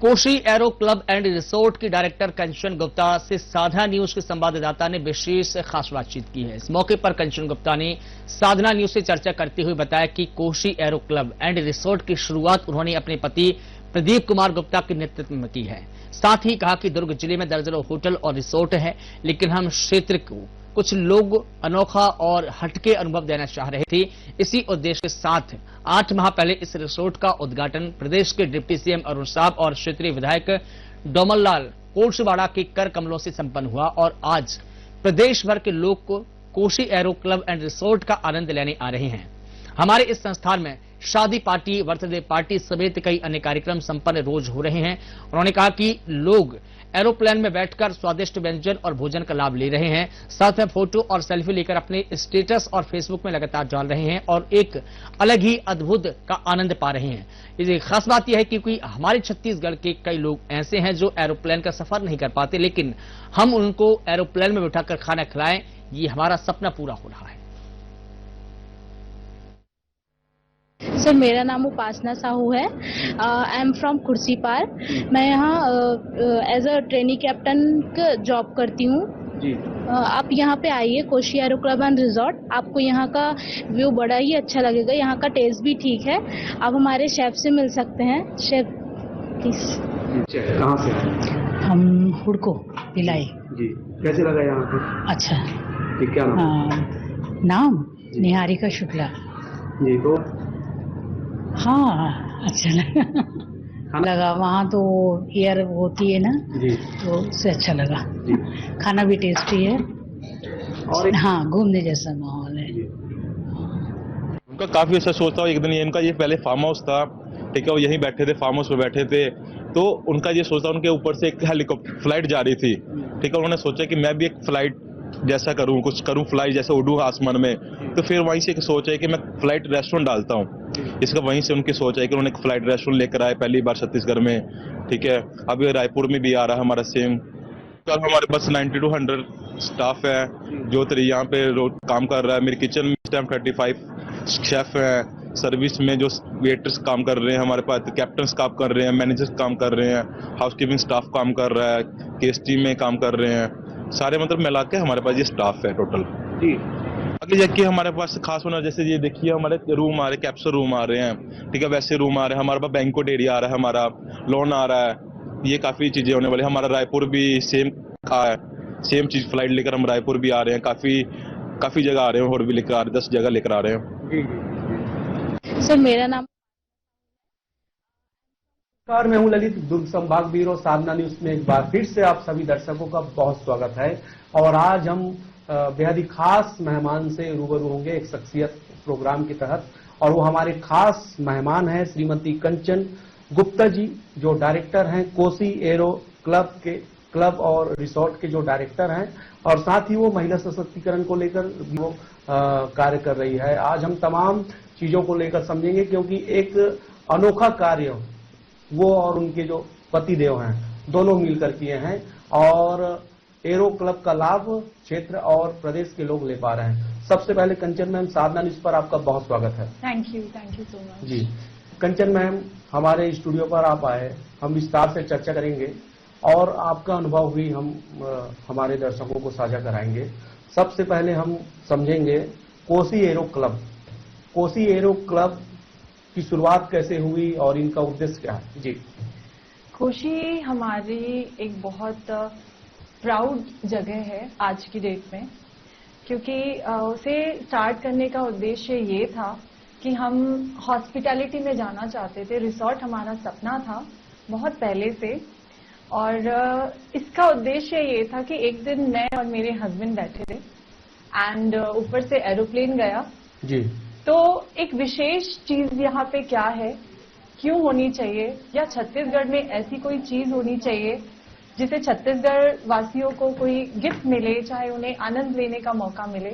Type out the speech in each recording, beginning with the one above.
Koshi aero club and resort की director Kanchan Gupta से Sadhana news के संवाददाता ने विशेष खास बातचीत की है। इस मौके पर कंचन गुप्ता ने साधना न्यूज से चर्चा करते हुए बताया कि Koshi aero club and resort की शुरुआत उन्होंने अपने पति प्रदीप कुमार गुप्ता के नेतृत्व में की है। साथ ही कहा कि दुर्ग जिले में दर्जनों होटल और रिसोर्ट है, लेकिन हम क्षेत्र को कुछ लोग अनोखा और हटके अनुभव देना चाह रहे थे। इसी उद्देश्य के साथ 8 माह पहले इस रिसोर्ट का उद्घाटन प्रदेश के डिप्टी सीएम अरुण साहब और क्षेत्रीय विधायक डोमनलाल कोटसवाड़ा के कर कमलों से संपन्न हुआ और आज प्रदेश भर के लोग को Koshi aero club and resort का आनंद लेने आ रहे हैं। हमारे इस संस्थान में शादी पार्टी, बर्थडे पार्टी समेत कई अन्य कार्यक्रम संपन्न रोज हो रहे हैं। उन्होंने कहा कि लोग एरोप्लेन में बैठकर स्वादिष्ट व्यंजन और भोजन का लाभ ले रहे हैं, साथ में फोटो और सेल्फी लेकर अपने स्टेटस और फेसबुक में लगातार डाल रहे हैं और एक अलग ही अद्भुत का आनंद पा रहे हैं। इसकी खास बात यह है क्योंकि हमारे छत्तीसगढ़ के कई लोग ऐसे हैं जो एरोप्लेन का सफर नहीं कर पाते, लेकिन हम उनको एरोप्लेन में बैठाकर खाना खिलाएं, ये हमारा सपना पूरा हो रहा है। सर, मेरा नाम उपासना साहू है। I am from Khursipar. मैं यहाँ as a trainee captain job करती हूँ। आप यहाँ पे आइए, Koshi aero club and resort. आपको यहाँ का व्यू बड़ा ही अच्छा लगेगा, यहाँ का टेस्ट भी ठीक है। आप हमारे शेफ से मिल सकते हैं। Chef please. कहाँ से आए? हम हुड़को भिलाई। जी, कैसे लगा यहाँ पे? अच्छा। क्या नाम? नाम निहारिका शुक्ला जी। तो हाँ, अच्छा लगा। वहाँ तो एयर होती है ना जी, तो उससे अच्छा लगा जी। खाना भी टेस्टी है और हाँ, घूमने जैसा माहौल है। उनका काफी अच्छा सोच था। एक दिन इनका ये पहले फार्म हाउस था, ठीक है, वो यहीं बैठे थे, फार्म हाउस में बैठे थे, तो उनका ये सोच था, उनके ऊपर से एक हेलीकॉप्टर फ्लाइट जा रही थी, ठीक है। उन्होंने सोचा कि मैं भी एक फ्लाइट जैसा करूं, कुछ करूं, फ्लाई जैसे उड़ूं आसमान में। तो फिर वहीं से एक सोच है कि मैं फ्लाइट रेस्टोरेंट डालता हूं। इसका वहीं से उनकी सोच है कि उन्होंने एक फ्लाइट रेस्टोरेंट लेकर आए पहली बार छत्तीसगढ़ में, ठीक है। अभी रायपुर में भी आ रहा है हमारा सेम। कल हमारे पास 90 to 100 स्टाफ है जो यहाँ पे काम कर रहा है। मेरे किचन में इस टाइम 35 शेफ है, सर्विस में जो वेटर्स काम कर रहे हैं, हमारे पास कैप्टन्स काम कर रहे हैं, मैनेजर्स काम कर रहे हैं, हाउसकीपिंग स्टाफ काम कर रहा है, केएसटी में काम कर रहे हैं, सारे मतलब मिला के हमारे पास ये स्टाफ है टोटल जी। आगे जाके हमारे पास खास होना, जैसे ये देखिए हमारे रूम आ रहे, कैप्सूल रूम आ रहे हैं, ठीक है, वैसे रूम आ रहे हैं, हमारे पास बैंक्वेट एरिया आ रहा है, हमारा लॉन आ रहा है, ये काफी चीजें होने वाली। हमारा रायपुर भी सेम चीज फ्लाइट लेकर हम रायपुर भी आ रहे हैं, काफी जगह आ रहे हैं और भी लेकर आ रहे हैं, 10 जगह लेकर आ रहे हैं। सर, मेरा नाम मैं हूं ललित, दुर्ग संभाग ब्यूरो साधना न्यूज में एक बार फिर से आप सभी दर्शकों का बहुत स्वागत है। और आज हम बेहद ही खास मेहमान से रूबरू होंगे एक शख्सियत प्रोग्राम के तहत, और वो हमारे खास मेहमान हैं श्रीमती कंचन गुप्ता जी, जो डायरेक्टर हैं कोसी एरो क्लब और रिसोर्ट के जो डायरेक्टर हैं, और साथ ही वो महिला सशक्तिकरण को लेकर वो कार्य कर रही है। आज हम तमाम चीजों को लेकर समझेंगे, क्योंकि एक अनोखा कार्य वो और उनके जो पतिदेव हैं दोनों मिलकर किए हैं, और एरो क्लब का लाभ क्षेत्र और प्रदेश के लोग ले पा रहे हैं। सबसे पहले कंचन मैम, साधना न्यूज पर आपका बहुत स्वागत है। थैंक यू सो मच जी। कंचन मैम, हमारे स्टूडियो पर आप आए, हम विस्तार से चर्चा करेंगे और आपका अनुभव भी हम हमारे दर्शकों को साझा कराएंगे। सबसे पहले हम समझेंगे कोसी एरो क्लब की शुरुआत कैसे हुई और इनका उद्देश्य क्या है? जी। कोशी हमारी एक बहुत प्राउड जगह है आज की डेट में, क्योंकि उसे स्टार्ट करने का उद्देश्य ये था कि हम हॉस्पिटैलिटी में जाना चाहते थे। रिसोर्ट हमारा सपना था बहुत पहले से, और इसका उद्देश्य ये था कि एक दिन मैं और मेरे हस्बैंड बैठे थे एंड ऊपर से एरोप्लेन गया जी। तो एक विशेष चीज यहाँ पे क्या है, क्यों होनी चाहिए, या छत्तीसगढ़ में ऐसी कोई चीज होनी चाहिए जिसे छत्तीसगढ़ वासियों को कोई गिफ्ट मिले, चाहे उन्हें आनंद लेने का मौका मिले।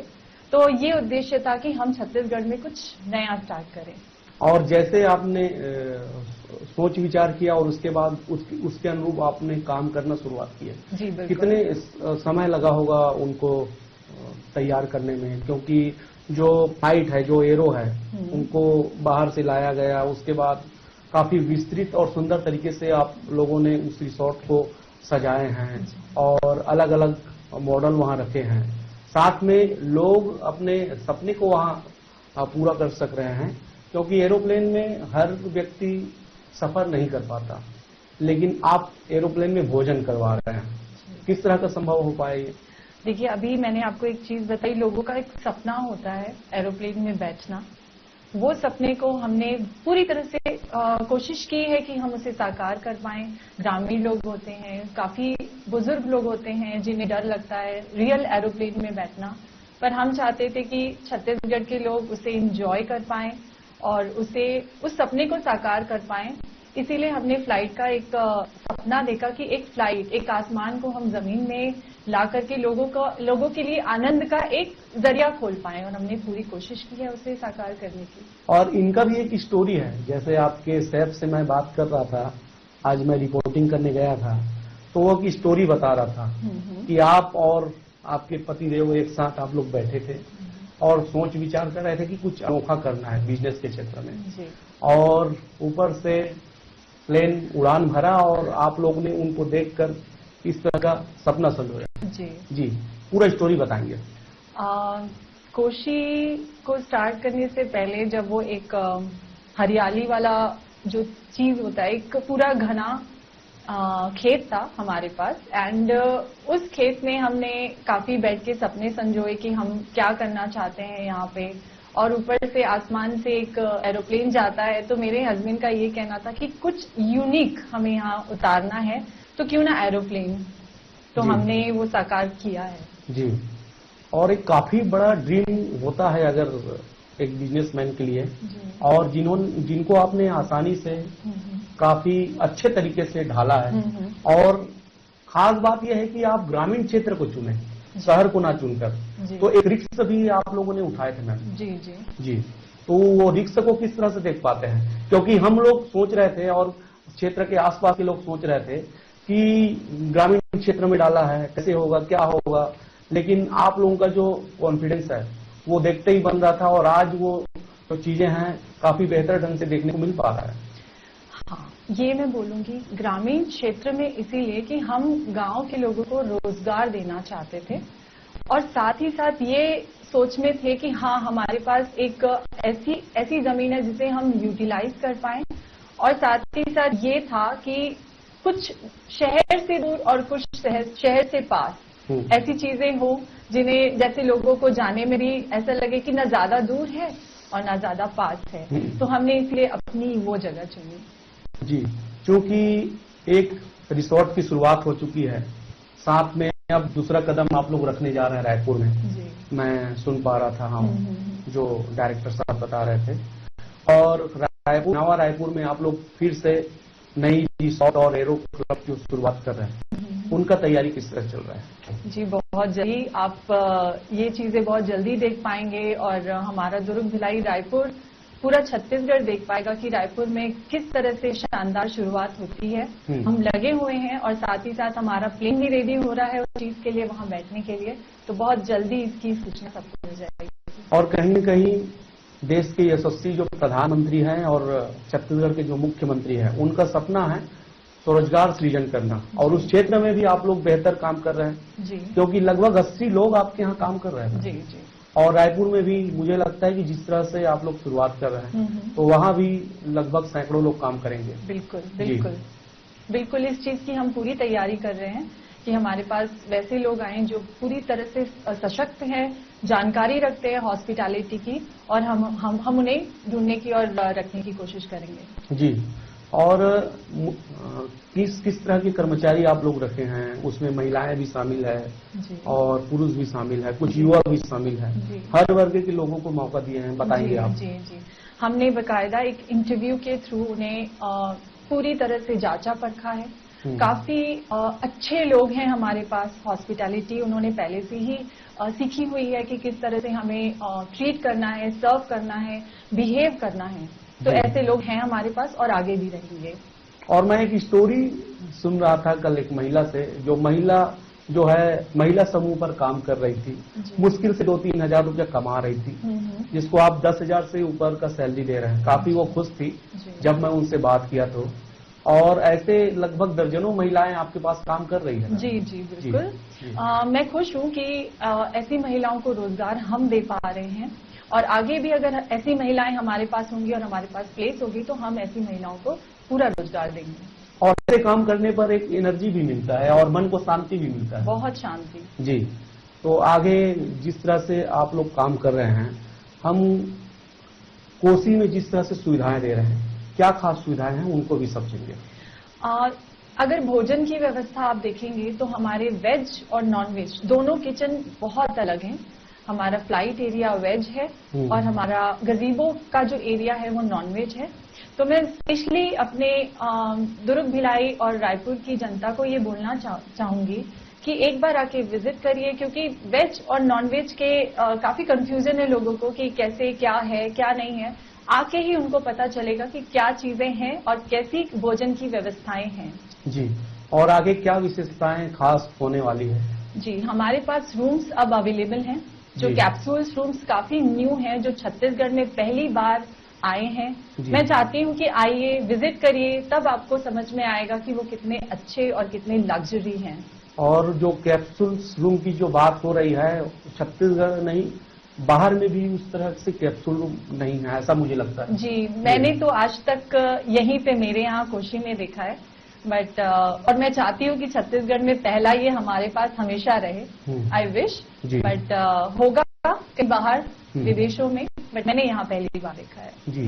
तो ये उद्देश्य था कि हम छत्तीसगढ़ में कुछ नया स्टार्ट करें। और जैसे आपने सोच विचार किया और उसके बाद उसके अनुरूप आपने काम करना शुरुआत किया जी, बिल्कुल। कितने समय लगा होगा उनको तैयार करने में? क्योंकि जो फ्लाइट है, जो एरो है, उनको बाहर से लाया गया, उसके बाद काफी विस्तृत और सुंदर तरीके से आप लोगों ने उस रिसोर्ट को सजाए हैं और अलग अलग मॉडल वहां रखे हैं। साथ में लोग अपने सपने को वहां पूरा कर सक रहे हैं, क्योंकि एरोप्लेन में हर व्यक्ति सफर नहीं कर पाता, लेकिन आप एरोप्लेन में भोजन करवा रहे हैं। किस तरह का संभव हो पाए ये? देखिए, अभी मैंने आपको एक चीज बताई, लोगों का एक सपना होता है एरोप्लेन में बैठना। वो सपने को हमने पूरी तरह से कोशिश की है कि हम उसे साकार कर पाएं। ग्रामीण लोग होते हैं, काफी बुजुर्ग लोग होते हैं जिन्हें डर लगता है रियल एरोप्लेन में बैठना, पर हम चाहते थे कि छत्तीसगढ़ के लोग उसे एंजॉय कर पाएं और उस सपने को साकार कर पाएं। इसीलिए हमने फ्लाइट का एक सपना देखा कि एक आसमान को हम जमीन में ला करके लोगों के लिए आनंद का एक जरिया खोल पाए, और हमने पूरी कोशिश की है उसे साकार करने की। और इनका भी एक स्टोरी है। जैसे आपके सैफ से मैं बात कर रहा था, आज मैं रिपोर्टिंग करने गया था, तो वो की स्टोरी बता रहा था कि आप और आपके पतिदेव एक साथ आप लोग बैठे थे और सोच विचार कर रहे थे कि कुछ अनोखा करना है बिजनेस के क्षेत्र में, और ऊपर से प्लेन उड़ान भरा और आप लोग ने उनको देखकर इस तरह का सपना संजोया। जी, पूरा स्टोरी बताएंगे। कोशी को स्टार्ट करने से पहले जब वो एक हरियाली वाला जो चीज होता है, एक पूरा घना खेत था हमारे पास, एंड उस खेत में हमने काफी बैठ के सपने संजोए कि हम क्या करना चाहते हैं यहाँ पे, और ऊपर से आसमान से एक एरोप्लेन जाता है। तो मेरे हस्बैंड का ये कहना था कि कुछ यूनिक हमें यहाँ उतारना है, तो क्यों ना एरोप्लेन। तो हमने वो साकार किया है। जी, और एक काफी बड़ा ड्रीम होता है अगर एक बिजनेसमैन के लिए, और जिनको आपने आसानी से काफी अच्छे तरीके से ढाला है। और खास बात यह है कि आप ग्रामीण क्षेत्र को चुने, शहर को ना चुनकर। तो एक रिस्क भी आप लोगों ने उठाए थे मैम। जी, तो वो रिस्क को किस तरह से देख पाते हैं? क्योंकि हम लोग सोच रहे थे और क्षेत्र के आसपास के लोग सोच रहे थे कि ग्रामीण क्षेत्र में डाला है, कैसे होगा, क्या होगा, लेकिन आप लोगों का जो कॉन्फिडेंस है वो देखते ही बन रहा था, और आज वो जो चीजें हैं काफी बेहतर ढंग से देखने को मिल पा रहा है। हाँ, ये मैं बोलूंगी ग्रामीण क्षेत्र में इसीलिए कि हम गांव के लोगों को रोजगार देना चाहते थे, और साथ ही साथ ये सोच में थे कि हाँ, हमारे पास एक ऐसी जमीन है जिसे हम यूटिलाइज कर पाएं, और साथ ही साथ ये था कि कुछ शहर से दूर और कुछ शहर से पास ऐसी चीजें हो जिन्हें, जैसे लोगों को जाने में भी ऐसा लगे कि ना ज्यादा दूर है और ना ज्यादा पास है। तो हमने इसलिए अपनी वो जगह चुनी। जी, क्योंकि एक रिसोर्ट की शुरुआत हो चुकी है, साथ में अब दूसरा कदम आप लोग रखने जा रहे हैं रायपुर में। मैं सुन पा रहा था, हाँ, जो डायरेक्टर साहब बता रहे थे। और रायपुर में आप लोग फिर से नई रिसोर्ट और एरो क्लब की शुरुआत कर रहे हैं, उनका तैयारी किस तरह चल रहा है? जी, बहुत जल्दी आप ये चीजें बहुत जल्दी देख पाएंगे, और हमारा दुर्ग भिलाई रायपुर पूरा छत्तीसगढ़ देख पाएगा कि रायपुर में किस तरह से शानदार शुरुआत होती है। हम लगे हुए हैं, और साथ ही साथ हमारा प्लेन भी रेडी हो रहा है उस चीज के लिए, वहां बैठने के लिए। तो बहुत जल्दी इसकी सूचना सबको मिल जाएगी। और कहीं न कहीं देश के यशस्वी जो प्रधानमंत्री हैं और छत्तीसगढ़ के जो मुख्यमंत्री हैं, उनका सपना है स्वरोजगार सृजन करना, और उस क्षेत्र में भी आप लोग बेहतर काम कर रहे हैं। जी, क्योंकि लगभग 80 लोग आपके यहाँ काम कर रहे हैं। जी जी, और रायपुर में भी मुझे लगता है कि जिस तरह से आप लोग शुरुआत कर रहे हैं, तो वहाँ भी लगभग सैकड़ों लोग काम करेंगे। बिल्कुल बिल्कुल बिल्कुल, इस चीज की हम पूरी तैयारी कर रहे हैं कि हमारे पास वैसे लोग आए जो पूरी तरह से सशक्त हैं, जानकारी रखते हैं हॉस्पिटैलिटी की, और हम उन्हें ढूंढने की और रखने की कोशिश करेंगे। जी, और किस तरह के कर्मचारी आप लोग रखे हैं? उसमें महिलाएं भी शामिल है और पुरुष भी शामिल है, कुछ युवा भी शामिल है, हर वर्ग के लोगों को मौका दिए हैं, बताएंगे आप? जी जी, हमने बकायदा एक इंटरव्यू के थ्रू उन्हें पूरी तरह से जांचा परखा है। काफी अच्छे लोग हैं हमारे पास, हॉस्पिटैलिटी उन्होंने पहले से ही सीखी हुई है कि किस तरह से हमें ट्रीट करना है, सर्व करना है, बिहेव करना है। तो ऐसे लोग हैं हमारे पास और आगे भी रहेंगे। और मैं एक स्टोरी सुन रहा था कल एक महिला से, जो महिला जो है महिला समूह पर काम कर रही थी, मुश्किल से 2-3 हजार रुपया कमा रही थी, जिसको आप 10,000 से ऊपर का सैलरी दे रहे हैं। काफी वो खुश थी जब मैं उनसे बात किया तो। और ऐसे लगभग दर्जनों महिलाएं आपके पास काम कर रही है। जी जी बिल्कुल। मैं खुश हूँ कि ऐसी महिलाओं को रोजगार हम दे पा रहे हैं, और आगे भी अगर ऐसी महिलाएं हमारे पास होंगी और हमारे पास प्लेस होगी तो हम ऐसी महिलाओं को पूरा रोजगार देंगे। और ऐसे काम करने पर एक एनर्जी भी मिलता है और मन को शांति भी मिलता है। बहुत शांति। जी, तो आगे जिस तरह से आप लोग काम कर रहे हैं, हम कोसी में जिस तरह से सुविधाएं दे रहे हैं, क्या खास सुविधाएं हैं उनको भी समझेंगे। अगर भोजन की व्यवस्था आप देखेंगे तो हमारे वेज और नॉन वेज दोनों किचन बहुत अलग हैं। हमारा फ्लाइट एरिया वेज है और हमारा गजीबो का जो एरिया है वो नॉन वेज है। तो मैं स्पेशली अपने दुर्ग भिलाई और रायपुर की जनता को ये बोलना चाहूंगी कि एक बार आके विजिट करिए, क्योंकि वेज और नॉन वेज के काफी कंफ्यूजन है लोगों को कि कैसे क्या है क्या नहीं है। आके ही उनको पता चलेगा कि क्या चीजें हैं और कैसी भोजन की व्यवस्थाएं हैं। जी, और आगे क्या विशेषताएं खास होने वाली है। जी, हमारे पास रूम्स अब अवेलेबल हैं, जो कैप्सूल्स रूम्स काफी न्यू हैं, जो छत्तीसगढ़ में पहली बार आए हैं। मैं चाहती हूँ कि आइए विजिट करिए, तब आपको समझ में आएगा कि वो कितने अच्छे और कितने लग्जरी हैं। और जो कैप्सूल्स रूम की जो बात हो रही है, छत्तीसगढ़ नहीं बाहर में भी उस तरह से कैप्सूल रूम नहीं है, ऐसा मुझे लगता है। जी, मैंने तो आज तक यहीं पे मेरे यहाँ कोशी में देखा है, बट और मैं चाहती हूँ कि छत्तीसगढ़ में पहला ये हमारे पास हमेशा रहे। आई विश, बट होगा कहीं बाहर विदेशों में, बट मैंने यहाँ पहली बार देखा है। जी,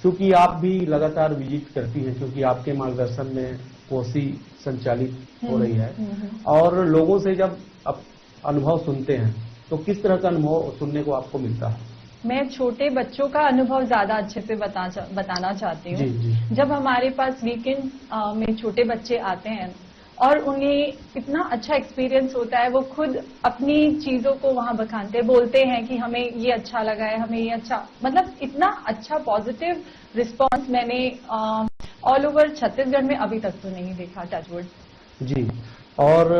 क्योंकि आप भी लगातार विजिट करती हैं, क्योंकि आपके मार्गदर्शन में कोसी संचालित हो रही है, और लोगों से जब आप अनुभव सुनते हैं तो किस तरह का अनुभव सुनने को आपको मिलता है। मैं छोटे बच्चों का अनुभव ज्यादा अच्छे से बताना चाहती हूँ। जब हमारे पास वीकेंड में छोटे बच्चे आते हैं और उन्हें इतना अच्छा एक्सपीरियंस होता है, वो खुद अपनी चीजों को वहां बखानते बोलते हैं कि हमें ये अच्छा लगा है, हमें ये अच्छा, मतलब इतना अच्छा पॉजिटिव रिस्पांस मैंने ऑल ओवर छत्तीसगढ़ में अभी तक तो नहीं देखा, टचवुड। जी, और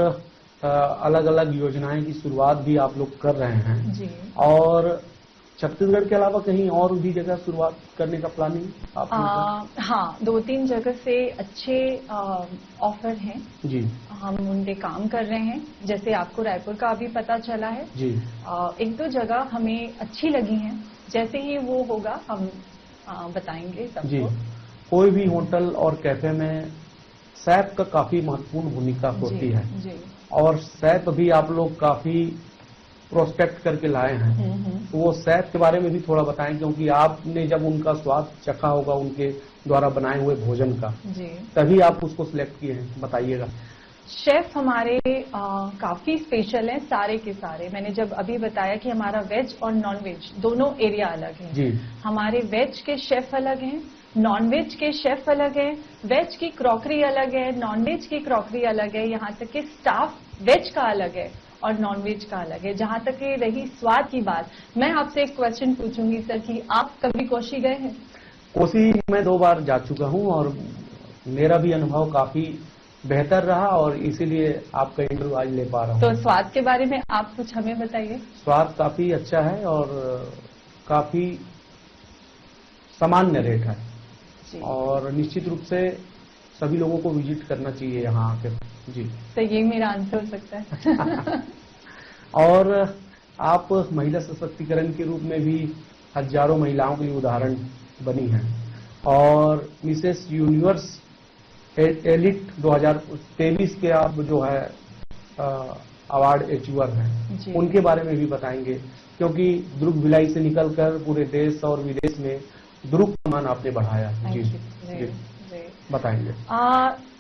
अलग अलग योजनाएं की शुरुआत भी आप लोग कर रहे हैं। जी, और छत्तीसगढ़ के अलावा कहीं और भी जगह शुरुआत करने का प्लानिंग आपका? हाँ, 2-3 जगह से अच्छे ऑफर हैं। जी, हम उन पे काम कर रहे हैं। जैसे आपको रायपुर का अभी पता चला है। जी, 1-2 जगह हमें अच्छी लगी हैं। जैसे ही वो होगा हम बताएंगे सबको। जी, कोई भी होटल और कैफे में सैप का काफी महत्वपूर्ण भूमिका होती है। जी, और सैप भी आप लोग काफी प्रोस्पेक्ट करके लाए हैं, तो वो सैप के बारे में भी थोड़ा बताएं, क्योंकि आपने जब उनका स्वाद चखा होगा उनके द्वारा बनाए हुए भोजन का, जी, तभी आप उसको सिलेक्ट किए हैं, बताइएगा। शेफ हमारे काफी स्पेशल हैं, सारे के सारे। मैंने जब अभी बताया कि हमारा वेज और नॉन वेज दोनों एरिया अलग है। जी, हमारे वेज के शेफ अलग हैं, नॉन वेज के शेफ अलग है, वेज की क्रॉकरी अलग है, नॉन वेज की क्रॉकरी अलग है, यहाँ तक कि स्टाफ वेज का अलग है और नॉन वेज का अलग है। जहां तक कि रही स्वाद की बात, मैं आपसे एक क्वेश्चन पूछूंगी सर कि आप कभी कोशी गए हैं? कोसी मैं 2 बार जा चुका हूं और मेरा भी अनुभव काफी बेहतर रहा, और इसीलिए आपका इंटरव्यू आज ले पा रहा हूं। तो स्वाद के बारे में आप कुछ हमें बताइए। स्वाद काफी अच्छा है और काफी सामान्य रेट है, और निश्चित रूप से सभी लोगों को विजिट करना चाहिए यहाँ आकर। जी, तो ये मेरा आंसर हो सकता है। और आप महिला सशक्तिकरण के रूप में भी हजारों महिलाओं के लिए उदाहरण बनी हैं, और मिसेस यूनिवर्स एलिट 2023 के आप जो है अवार्ड अचीवर हैं, उनके बारे में भी बताएंगे, क्योंकि दुर्ग भिलाई से निकलकर पूरे देश और विदेश में दुर्ग का मान आपने बढ़ाया। जी, जी, बताएंगे।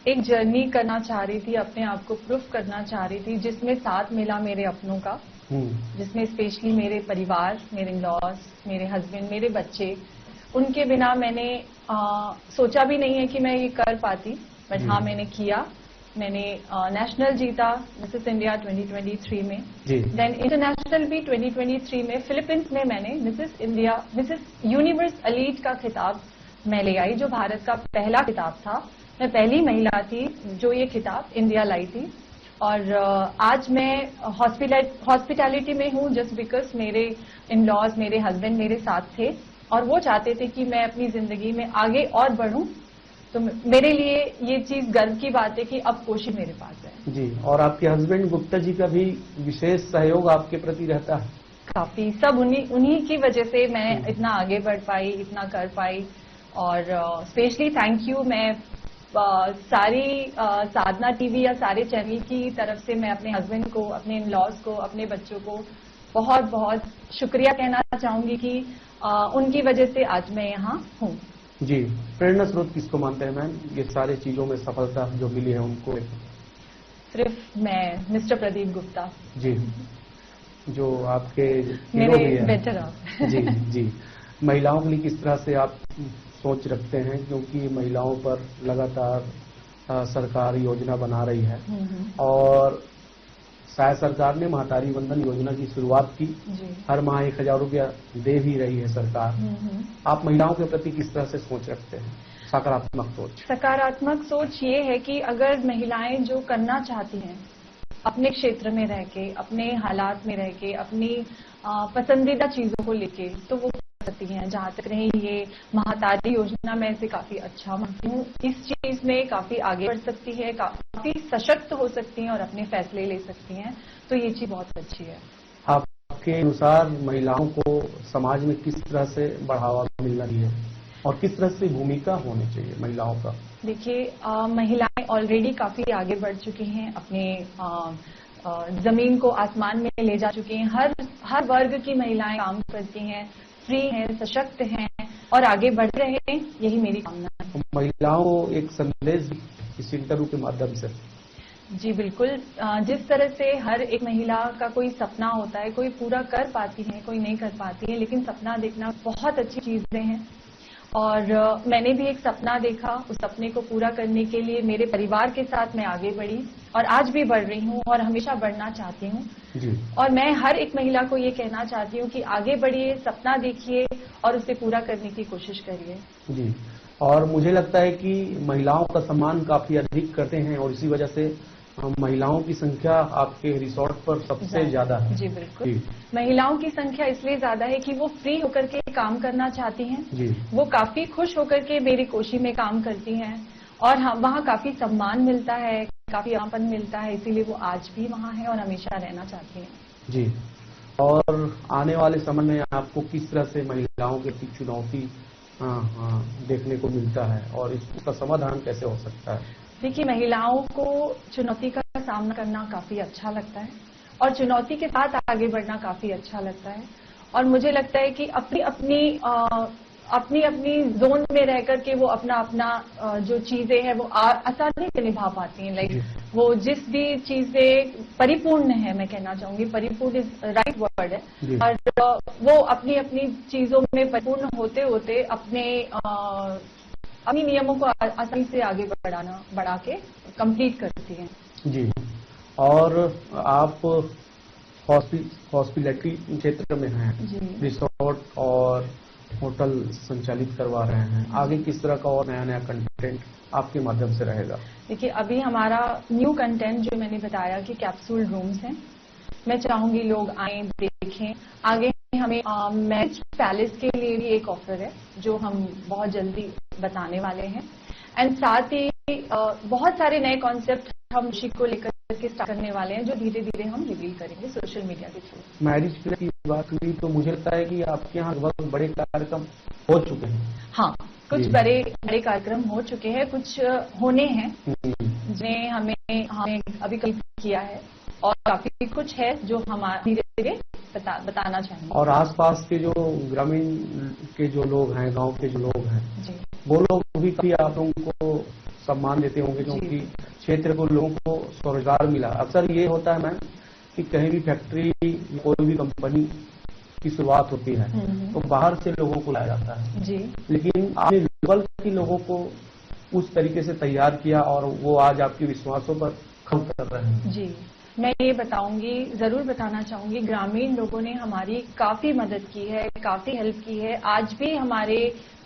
एक जर्नी करना चाह रही थी, अपने आप को प्रूफ करना चाह रही थी, जिसमें साथ मिला मेरे अपनों का, जिसमें स्पेशली मेरे परिवार, मेरे इन-लॉज, मेरे हस्बैंड, मेरे बच्चे, उनके बिना मैंने सोचा भी नहीं है कि मैं ये कर पाती, बट हाँ मैंने किया। मैंने नेशनल जीता मिसेस इंडिया 2023 में, देन इंटरनेशनल भी 2023 में। फिलीपींस में मैंने मिसेस यूनिवर्स एलीट का खिताब मैं ले आई, जो भारत का पहला खिताब था। मैं पहली महिला थी जो ये खिताब इंडिया लाई थी। और आज मैं हॉस्पिटैलिटी में हूँ जस्ट बिकॉज मेरे इन लॉज, मेरे हस्बैंड मेरे साथ थे और वो चाहते थे कि मैं अपनी जिंदगी में आगे और बढ़ूं। तो मेरे लिए ये चीज गर्व की बात है कि अब कोशी मेरे पास है। जी, और आपके हस्बैंड गुप्ता जी का भी विशेष सहयोग आपके प्रति रहता है? काफी, सब उन्हीं की वजह से मैं इतना आगे बढ़ पाई, इतना कर पाई। और स्पेशली थैंक यू मैं सारी साधना टीवी या सारे चैनल की तरफ से मैं अपने हस्बैंड को, अपने इन लॉज को, अपने बच्चों को बहुत बहुत शुक्रिया कहना चाहूंगी कि उनकी वजह से आज मैं यहाँ हूँ। जी, प्रेरणा स्रोत किसको मानते हैं मैम, ये सारे चीजों में सफलता जो मिली है उनको? सिर्फ मैं, मिस्टर प्रदीप गुप्ता जी, जो आपके मेरे भी हैं। बेटर आप। जी जी, महिलाओं के लिए किस तरह से आप सोच रखते हैं, क्योंकि महिलाओं पर लगातार सरकार योजना बना रही है और शायद सरकार ने महतारी वंदन योजना की शुरुआत की, हर माह 1000 रुपया दे भी रही है सरकार। आप महिलाओं के प्रति किस तरह से सोच रखते हैं, सकारात्मक सोच? सकारात्मक सोच ये है कि अगर महिलाएं जो करना चाहती हैं अपने क्षेत्र में रह के, अपने हालात में रह के, अपनी पसंदीदा चीजों को लेके, तो वो कर सकती हैं। जहां तक रही ये महतारी योजना, मैं इसे काफी अच्छा मानती हूँ। इस चीज में काफी आगे बढ़ सकती है, काफी सशक्त हो सकती हैं और अपने फैसले ले सकती हैं, तो ये चीज बहुत अच्छी है। आपके अनुसार महिलाओं को समाज में किस तरह से बढ़ावा मिलना चाहिए और किस तरह से भूमिका होनी चाहिए महिलाओं का? देखिए, महिलाएं ऑलरेडी काफी आगे बढ़ चुकी हैं, अपने जमीन को आसमान में ले जा चुकी हैं। हर वर्ग की महिलाएं काम करती हैं, फ्री हैं, सशक्त हैं और आगे बढ़ रहे हैं, यही मेरी कामना है। महिलाओं को एक संदेश इस इंटरव्यू के माध्यम से? जी बिल्कुल, जिस तरह से हर एक महिला का कोई सपना होता है, कोई पूरा कर पाती है, कोई नहीं कर पाती है, लेकिन सपना देखना बहुत अच्छी चीजें हैं। और मैंने भी एक सपना देखा, उस सपने को पूरा करने के लिए मेरे परिवार के साथ मैं आगे बढ़ी और आज भी बढ़ रही हूँ और हमेशा बढ़ना चाहती हूँ। और मैं हर एक महिला को ये कहना चाहती हूँ कि आगे बढ़िए, सपना देखिए और उसे पूरा करने की कोशिश करिए। जी, और मुझे लगता है कि महिलाओं का सम्मान काफी अधिक करते हैं और इसी वजह से महिलाओं की संख्या आपके रिसोर्ट पर सबसे ज्यादा है। जी बिल्कुल, महिलाओं की संख्या इसलिए ज्यादा है कि वो फ्री होकर के काम करना चाहती हैं। जी, वो काफी खुश होकर के मेरी कोशी में काम करती हैं और वहाँ काफी सम्मान मिलता है, काफी अपनापन मिलता है, इसीलिए वो आज भी वहाँ है और हमेशा रहना चाहती हैं। जी, और आने वाले समय में आपको किस तरह से महिलाओं के प्रति चुनौती देखने को मिलता है और इसका समाधान कैसे हो सकता है? देखिए, महिलाओं को चुनौती का सामना करना काफी अच्छा लगता है और चुनौती के साथ आगे बढ़ना काफी अच्छा लगता है। और मुझे लगता है कि अपनी अपनी जोन में रह करके वो अपना जो चीजें हैं वो आसानी से निभा पाती हैं। लाइक वो जिस भी चीजें परिपूर्ण है, मैं कहना चाहूंगी परिपूर्ण इज राइट वर्ड है, और वो अपनी अपनी चीजों में परिपूर्ण होते होते अपनी नियमों को आसानी से आगे बढ़ा के कंप्लीट करती हैं। जी, और आप हॉस्पिटैलिटी क्षेत्र में हैं, रिसोर्ट और होटल संचालित करवा रहे हैं, आगे किस तरह का और नया नया कंटेंट आपके माध्यम से रहेगा? देखिए, अभी हमारा न्यू कंटेंट जो मैंने बताया कि कैप्सूल रूम्स हैं, मैं चाहूंगी लोग आए देखें। आगे हमें मैरिज पैलेस के लिए भी एक ऑफर है जो हम बहुत जल्दी बताने वाले हैं। एंड साथ ही बहुत सारे नए कॉन्सेप्ट हम उसी को लेकर के स्टार्ट करने वाले हैं, जो धीरे धीरे हम रिवील करेंगे सोशल मीडिया के थ्रू। मैरिज की बात हुई तो मुझे लगता है कि आपके यहाँ बहुत बड़े कार्यक्रम हो चुके हैं। हाँ, कुछ बड़े कार्यक्रम हो चुके हैं, कुछ होने हैं जिन्हें हमें अभी कल किया है और काफी कुछ है जो हम धीरे धीरे बताना चाहेंगे। और आसपास के जो ग्रामीण के जो लोग हैं, गांव के जो लोग हैं, वो लोग भी काफी आप लोगों को सम्मान देते होंगे, क्योंकि क्षेत्र को लोगों को स्वरोजगार मिला। अक्सर ये होता है मैम कि कहीं भी फैक्ट्री, कोई भी कंपनी की शुरुआत होती है तो बाहर से लोगों को लाया जाता है जी, लेकिन आपने लोकल के लोगों को उस तरीके से तैयार किया और वो आज आपके विश्वासों पर खम कर रहे हैं। जी, मैं ये जरूर बताना चाहूंगी, ग्रामीण लोगों ने हमारी काफी मदद की है, काफी हेल्प की है। आज भी हमारे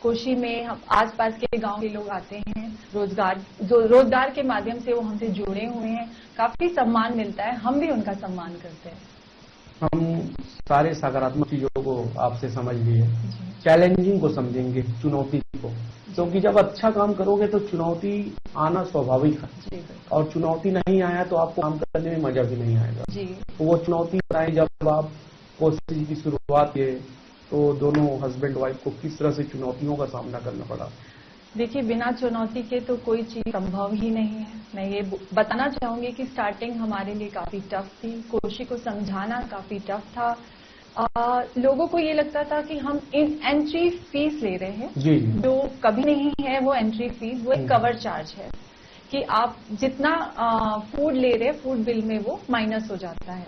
कोशी में आसपास के गांव के लोग आते हैं, रोजगार के माध्यम से वो हमसे जुड़े हुए हैं, काफी सम्मान मिलता है, हम भी उनका सम्मान करते हैं। हम सारे सकारात्मक चीजों को आपसे समझ लिए, चैलेंजिंग को समझेंगे, चुनौती को, क्योंकि जब अच्छा काम करोगे तो चुनौती आना स्वाभाविक है, और चुनौती नहीं आया तो आपको काम करने में मजा भी नहीं आएगा। तो वो चुनौती आई जब आप कोशिश की शुरुआत किए, तो दोनों हस्बैंड वाइफ को किस तरह से चुनौतियों का सामना करना पड़ा? देखिए, बिना चुनौती के तो कोई चीज संभव ही नहीं है। मैं ये बताना चाहूंगी कि स्टार्टिंग हमारे लिए काफी टफ थी, कोशी को समझाना काफी टफ था। लोगों को ये लगता था कि हम एंट्री फीस ले रहे हैं, जो कभी नहीं है वो एंट्री फीस, वो एक कवर चार्ज है कि आप जितना फूड ले रहे हैं, फूड बिल में वो माइनस हो जाता है।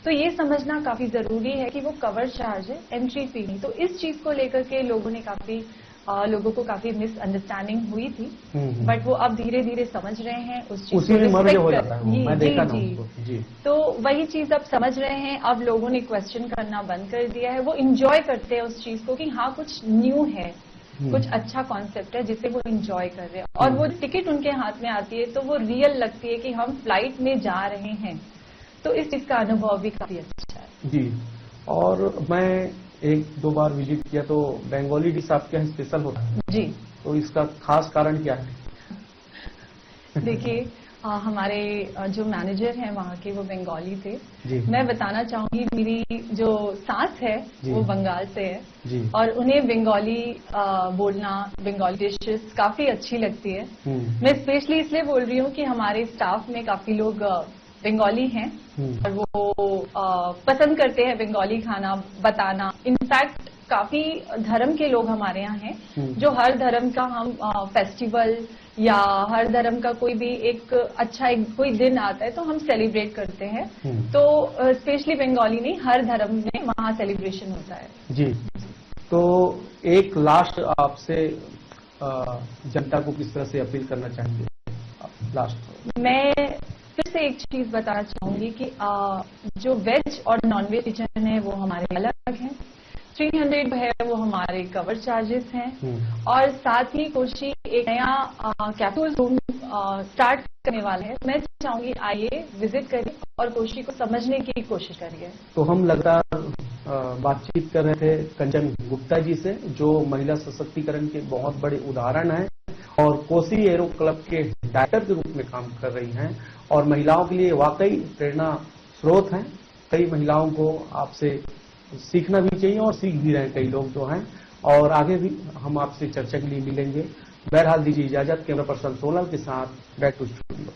तो ये समझना काफी जरूरी है कि वो कवर चार्ज है, एंट्री फी नहीं। तो इस चीज को लेकर के लोगों को काफी मिसअंडरस्टैंडिंग हुई थी, बट वो अब धीरे धीरे समझ रहे हैं उस चीज को, रिस्पेक्ट हो जाता है। मैं देखा ना उसको। जी। तो वही चीज अब समझ रहे हैं, अब लोगों ने क्वेश्चन करना बंद कर दिया है, वो इंजॉय करते हैं उस चीज को कि हाँ कुछ न्यू है, कुछ अच्छा कॉन्सेप्ट है जिसे वो इंजॉय कर रहे हैं। और वो टिकट उनके हाथ में आती है तो वो रियल लगती है कि हम फ्लाइट में जा रहे हैं, तो इस चीज का अनुभव भी काफी अच्छा है। जी। और मैं 1-2 बार विजिट किया तो बंगाली डिश आपके यहाँ स्पेशल होता है जी, तो इसका खास कारण क्या है? देखिए, हमारे जो मैनेजर हैं वहाँ के, वो बंगाली थे। जी। मैं बताना चाहूंगी, मेरी जो सास है वो बंगाल से है जी। और उन्हें बंगाली बोलना, बंगाली डिशेस काफी अच्छी लगती है। मैं स्पेशली इसलिए बोल रही हूँ कि हमारे स्टाफ में काफी लोग बंगाली हैं और वो पसंद करते हैं बंगाली खाना बताना। इनफैक्ट काफी धर्म के लोग हमारे यहाँ हैं जो हर धर्म का हम फेस्टिवल या हर धर्म का कोई भी एक कोई दिन आता है तो हम सेलिब्रेट करते हैं। तो स्पेशली बंगाली नहीं, हर धर्म में वहाँ सेलिब्रेशन होता है। जी। तो एक लास्ट आपसे जनता को किस तरह से अपील करना चाहेंगे? लास्ट मैं फिर से एक चीज बताना चाहूंगी कि जो वेज और नॉन वेज किचन है वो हमारे अलग हैं। 300 है वो हमारे कवर चार्जेस हैं और साथ ही कोशी एक नया कैप्सूल रूम स्टार्ट करने वाला है। मैं चाहूंगी आइए, विजिट करिए और कोशी को समझने की कोशिश करिए। तो हम लगातार बातचीत कर रहे थे कंचन गुप्ता जी से, जो महिला सशक्तिकरण के बहुत बड़े उदाहरण हैं और कोसी एरो क्लब के डायरेक्टर के रूप में काम कर रही हैं और महिलाओं के लिए वाकई प्रेरणा स्रोत हैं। कई महिलाओं को आपसे सीखना भी चाहिए और सीख भी रहे हैं कई लोग जो हैं, और आगे भी हम आपसे चर्चा के लिए मिलेंगे। बहरहाल दीजिए इजाजत। कैमरा पर्सन सोनल के साथ बैक टू स्टूडियो।